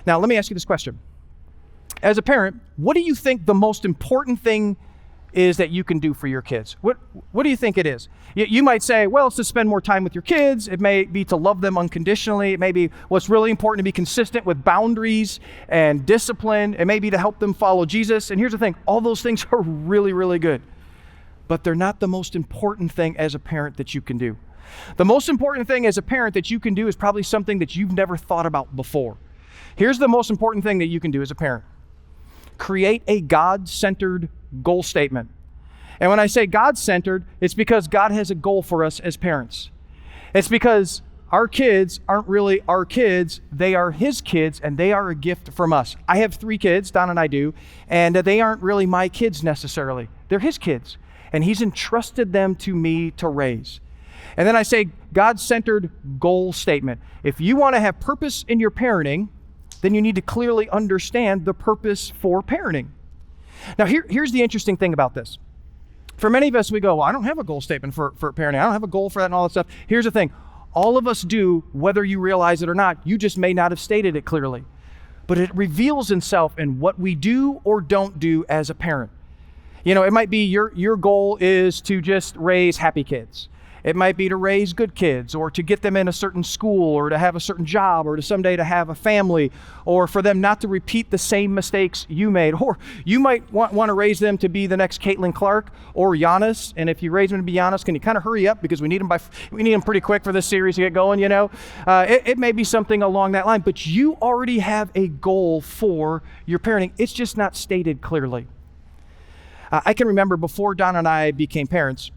Now, let me ask you this question. As a parent, what do you think the most important thing is that you can do for your kids? What do you think it is? You might say, well, it's to spend more time with your kids. It may be to love them unconditionally. It may be what's really important to be consistent with boundaries and discipline. It may be to help them follow Jesus. And here's the thing, all those things are really, really good. But they're not the most important thing as a parent that you can do. The most important thing as a parent that you can do is probably something that you've never thought about before. Here's the most important thing that you can do as a parent. Create a God-centered goal statement. And when I say God-centered, it's because God has a goal for us as parents. It's because our kids aren't really our kids, they are His kids, and they are a gift from us. I have 3 kids, Don and I do, and they aren't really my kids necessarily. They're His kids, and He's entrusted them to me to raise. And then I say God-centered goal statement. If you want to have purpose in your parenting, then you need to clearly understand the purpose for parenting. Now, here's the interesting thing about this. For many of us, we go, well, I don't have a goal statement for parenting. I don't have a goal for that and all that stuff. Here's the thing. All of us do, whether you realize it or not. You just may not have stated it clearly. But it reveals itself in what we do or don't do as a parent. You know, it might be your goal is to just raise happy kids. It might be to raise good kids, or to get them in a certain school, or to have a certain job, or to someday to have a family, or for them not to repeat the same mistakes you made. Or you might want to raise them to be the next Caitlin Clark or Giannis. And if you raise them to be Giannis, can you kind of hurry up, because we need them pretty quick for this series to get going, you know? It may be something along that line, but you already have a goal for your parenting. It's just not stated clearly. I can remember before Don and I became parents,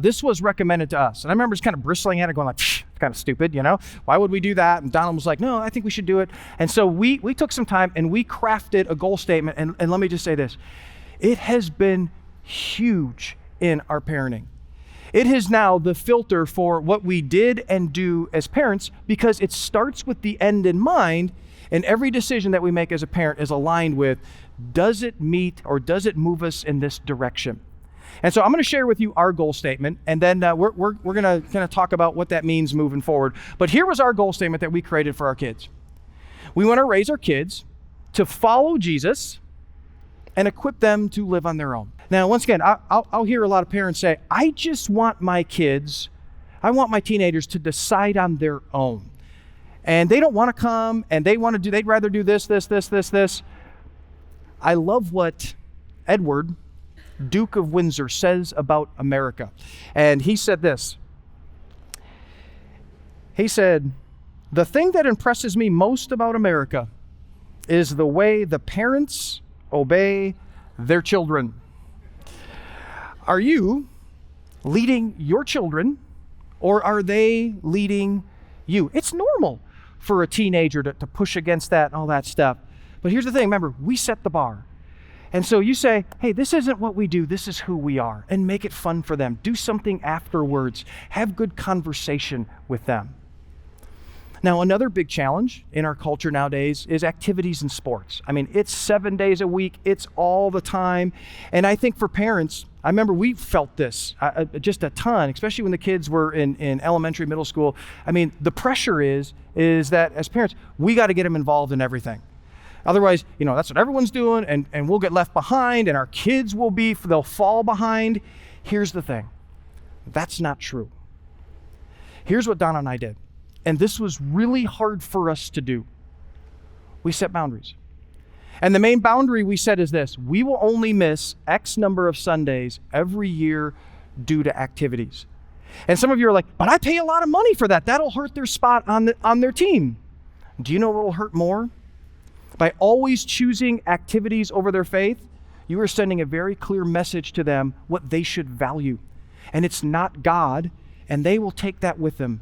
this was recommended to us. And I remember just kind of bristling at it, going like, it's kind of stupid, you know? Why would we do that? And Donald was like, no, I think we should do it. And so we took some time and we crafted a goal statement. And let me just say this. It has been huge in our parenting. It is now the filter for what we did and do as parents, because it starts with the end in mind, and every decision that we make as a parent is aligned with, does it meet or does it move us in this direction? And so I'm going to share with you our goal statement, and then we're going to kind of talk about what that means moving forward. But here was our goal statement that we created for our kids. We want to raise our kids to follow Jesus and equip them to live on their own. Now, once again, I'll hear a lot of parents say, I just want my kids, I want my teenagers to decide on their own. And they don't want to come, and they'd rather do this. I love what Edward, Duke of Windsor, says about America. And he said this. He said, the thing that impresses me most about America is the way the parents obey their children. Are you leading your children, or are they leading you? It's normal for a teenager to push against that and all that stuff. But here's the thing, remember, we set the bar. And so you say, hey, this isn't what we do, this is who we are, and make it fun for them. Do something afterwards. Have good conversation with them. Now, another big challenge in our culture nowadays is activities and sports. I mean, it's 7 days a week, it's all the time. And I think for parents, I remember we felt this just a ton, especially when the kids were in elementary, middle school. I mean, the pressure is that as parents, we got to get them involved in everything. Otherwise, that's what everyone's doing, and we'll get left behind, and our kids they'll fall behind. Here's the thing. That's not true. Here's what Donna and I did. And this was really hard for us to do. We set boundaries. And the main boundary we set is this. We will only miss X number of Sundays every year due to activities. And some of you are like, but I pay a lot of money for that. That'll hurt their spot on their team. Do you know what will hurt more? By always choosing activities over their faith, you are sending a very clear message to them what they should value. And it's not God, and they will take that with them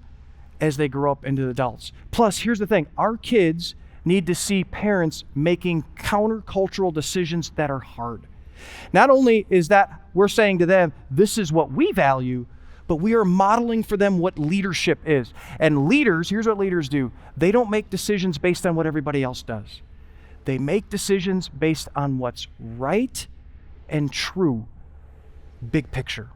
as they grow up into adults. Plus, here's the thing. Our kids need to see parents making countercultural decisions that are hard. Not only is that we're saying to them, this is what we value, but we are modeling for them what leadership is. And leaders, here's what leaders do. They don't make decisions based on what everybody else does. They make decisions based on what's right and true, big picture.